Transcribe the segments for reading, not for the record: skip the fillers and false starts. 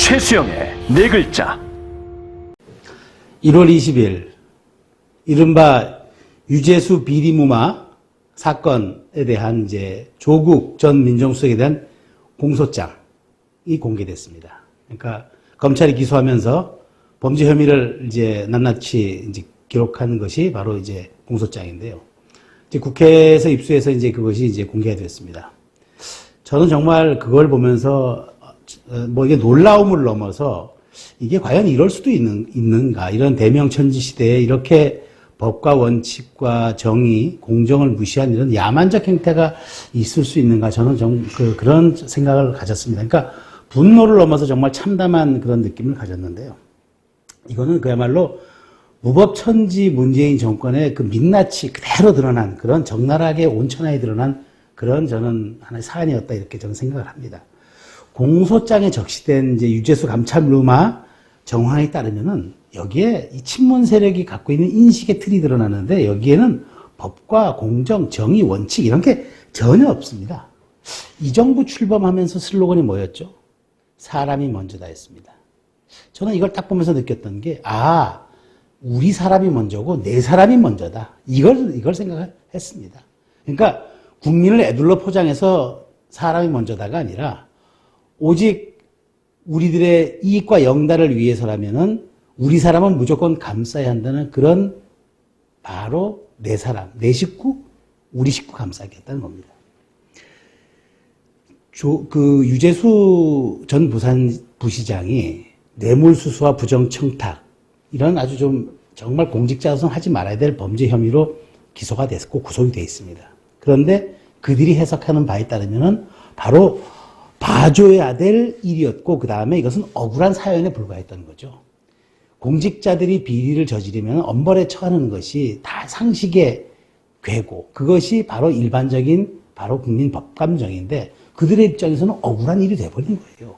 최수영의 네 글자. 1월 20일 이른바 유재수 비리무마 사건에 대한 이제 조국 전 민정수석에 대한 공소장이 공개됐습니다. 그러니까 검찰이 기소하면서 범죄 혐의를 이제 낱낱이 이제 기록한 것이 바로 이제 공소장인데요. 이제 국회에서 입수해서 이제 그것이 이제 공개가 됐습니다. 저는 정말 그걸 보면서 뭐 이게 놀라움을 넘어서 이게 과연 이럴 수도 있는가, 이런 대명천지 시대에 이렇게 법과 원칙과 정의, 공정을 무시한 이런 야만적 행태가 있을 수 있는가, 저는 그런 생각을 가졌습니다. 그러니까 분노를 넘어서 정말 참담한 그런 느낌을 가졌는데요. 이거는 그야말로 무법천지 문재인 정권의 그 민낯이 그대로 드러난, 그런 적나라하게 온천하게 드러난 그런 저는 하나의 사안이었다, 이렇게 저는 생각을 합니다. 공소장에 적시된 이제 유재수 감찰루마 정황에 따르면은 여기에 이 친문 세력이 갖고 있는 인식의 틀이 드러나는데, 여기에는 법과 공정, 정의, 원칙 이런 게 전혀 없습니다. 이 정부 출범하면서 슬로건이 뭐였죠? 사람이 먼저다였습니다. 저는 이걸 딱 보면서 느꼈던 게, 우리 사람이 먼저고 내 사람이 먼저다. 이걸 생각했습니다. 그러니까 국민을 애둘러 포장해서 사람이 먼저다가 아니라 오직 우리들의 이익과 영달을 위해서라면은 우리 사람은 무조건 감싸야 한다는 그런, 바로 내 사람, 내 식구, 우리 식구 감싸겠다는 겁니다. 유재수 전 부시장이 뇌물수수와 부정청탁, 이런 아주 좀 정말 공직자로서는 하지 말아야 될 범죄 혐의로 기소가 됐고 구속이 되어 있습니다. 그런데 그들이 해석하는 바에 따르면은 바로 봐줘야 될 일이었고, 그 다음에 이것은 억울한 사연에 불과했던 거죠. 공직자들이 비리를 저지르면 엄벌에 처하는 것이 다 상식의 궤고, 그것이 바로 일반적인 바로 국민 법감정인데, 그들의 입장에서는 억울한 일이 돼버린 거예요.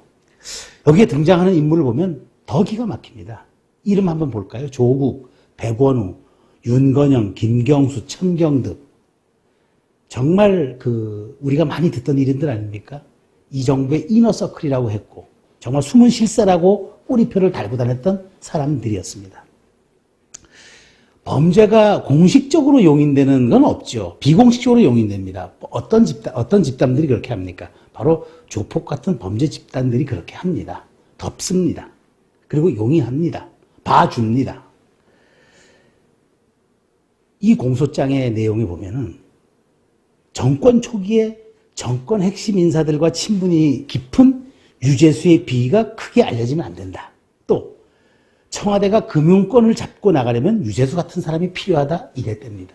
여기에 등장하는 인물을 보면 더 기가 막힙니다. 이름 한번 볼까요? 조국, 백원우, 윤건영, 김경수, 천경득. 정말 우리가 많이 듣던 이름들 아닙니까? 이 정부의 이너서클이라고 했고, 정말 숨은 실세라고 꼬리표를 달고 다녔던 사람들이었습니다. 범죄가 공식적으로 용인되는 건 없죠. 비공식적으로 용인됩니다. 어떤 집단들이 그렇게 합니까? 바로 조폭 같은 범죄 집단들이 그렇게 합니다. 덮습니다. 그리고 용인합니다. 봐줍니다. 이 공소장의 내용에 보면은 정권 초기에 정권 핵심 인사들과 친분이 깊은 유재수의 비위가 크게 알려지면 안 된다. 또 청와대가 금융권을 잡고 나가려면 유재수 같은 사람이 필요하다, 이랬답니다.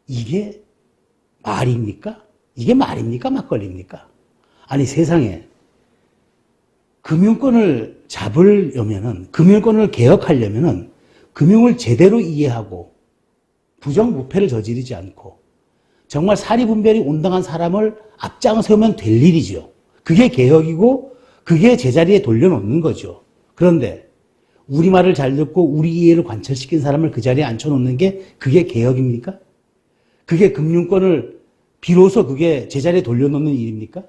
이게 말입니까? 이게 말입니까? 막걸리입니까? 아니, 세상에 금융권을 잡으려면은, 금융권을 개혁하려면은 금융을 제대로 이해하고 부정부패를 저지르지 않고 정말 사리분별이 온당한 사람을 앞장을 세우면 될 일이죠. 그게 개혁이고 그게 제자리에 돌려놓는 거죠. 그런데 우리말을 잘 듣고 우리 이해를 관철시킨 사람을 그 자리에 앉혀놓는 게 그게 개혁입니까? 그게 금융권을 비로소 그게 제자리에 돌려놓는 일입니까?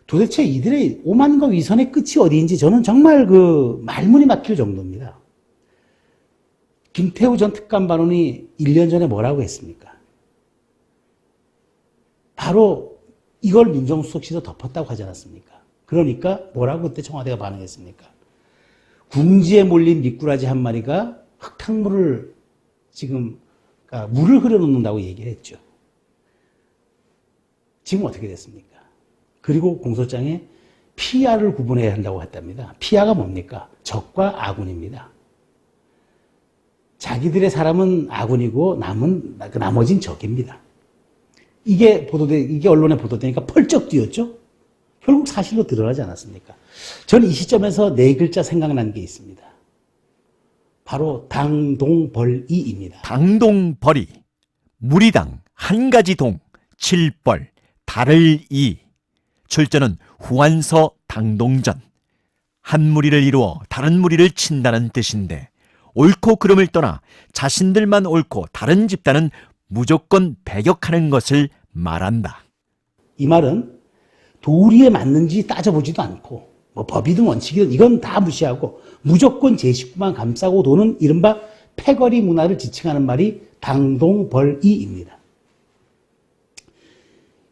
도대체 이들의 오만과 위선의 끝이 어디인지 저는 정말 말문이 막힐 정도입니다. 김태우 전 특감반원이 1년 전에 뭐라고 했습니까? 바로 이걸 민정수석실에서 덮었다고 하지 않았습니까? 그러니까 뭐라고 그때 청와대가 반응했습니까? 궁지에 몰린 미꾸라지 한 마리가 흙탕물을 그러니까 물을 흐려놓는다고 얘기를 했죠. 지금 어떻게 됐습니까? 그리고 공소장에 피아를 구분해야 한다고 했답니다. 피아가 뭡니까? 적과 아군입니다. 자기들의 사람은 아군이고 나머진 적입니다. 이게 언론에 보도되니까 펄쩍 뛰었죠? 결국 사실로 드러나지 않았습니까? 저는 이 시점에서 네 글자 생각난 게 있습니다. 바로 당동벌이입니다. 당동벌이, 무리당, 한 가지 동, 칠벌, 달을 이. 출전은 후한서 당동전. 한 무리를 이루어 다른 무리를 친다는 뜻인데, 옳고 그름을 떠나 자신들만 옳고 다른 집단은 무조건 배격하는 것을 말한다. 이 말은 도리에 맞는지 따져보지도 않고 뭐 법이든 원칙이든 이건 다 무시하고 무조건 제 식구만 감싸고 도는 이른바 패거리 문화를 지칭하는 말이 당동벌이입니다.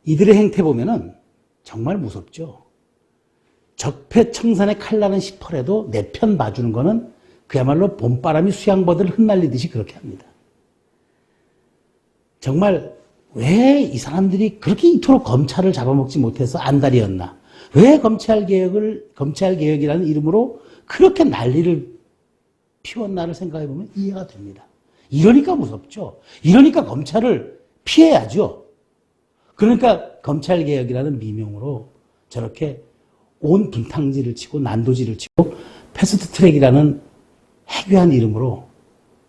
이들의 행태 보면은 정말 무섭죠. 적폐청산의 칼날은 시퍼래도 내 편 봐주는 거는 그야말로 봄바람이 수양버들을 흩날리듯이 그렇게 합니다. 정말 왜 이 사람들이 그렇게 이토록 검찰을 잡아먹지 못해서 안달이었나? 왜 검찰개혁이라는 이름으로 그렇게 난리를 피웠나를 생각해 보면 이해가 됩니다. 이러니까 무섭죠. 이러니까 검찰을 피해야죠. 그러니까 검찰개혁이라는 미명으로 저렇게 온 분탕질을 치고 난도질을 치고 패스트트랙이라는 해괴한 이름으로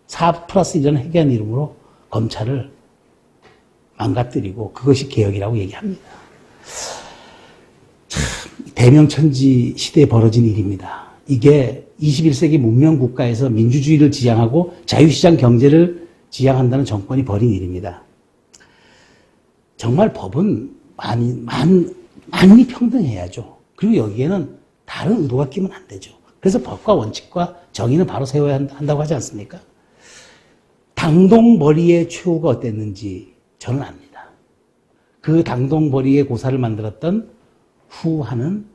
4+1이라는 해괴한 이름으로 검찰을 망가뜨리고 그것이 개혁이라고 얘기합니다. 참 대명천지 시대에 벌어진 일입니다. 이게 21세기 문명국가에서 민주주의를 지향하고 자유시장 경제를 지향한다는 정권이 벌인 일입니다. 정말 법은 많이 평등해야죠. 그리고 여기에는 다른 의도가 끼면 안 되죠. 그래서 법과 원칙과 정의는 바로 세워야 한다고 하지 않습니까? 당동벌이의 최후가 어땠는지 저는 압니다. 그 당동벌이의 고사를 만들었던 후하는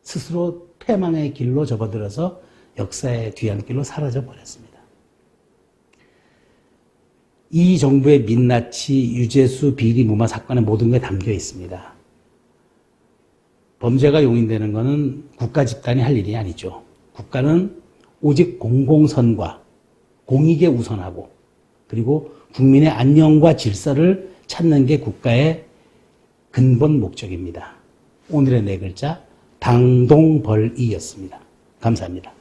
스스로 패망의 길로 접어들어서 역사의 뒤안길로 사라져 버렸습니다. 이 정부의 민낯이 유재수 비리 무마 사건의 모든 게 담겨 있습니다. 범죄가 용인되는 것은 국가 집단이 할 일이 아니죠. 국가는 오직 공공선과 공익에 우선하고 그리고 국민의 안녕과 질서를 찾는 게 국가의 근본 목적입니다. 오늘의 네 글자 당동벌이였습니다. 감사합니다.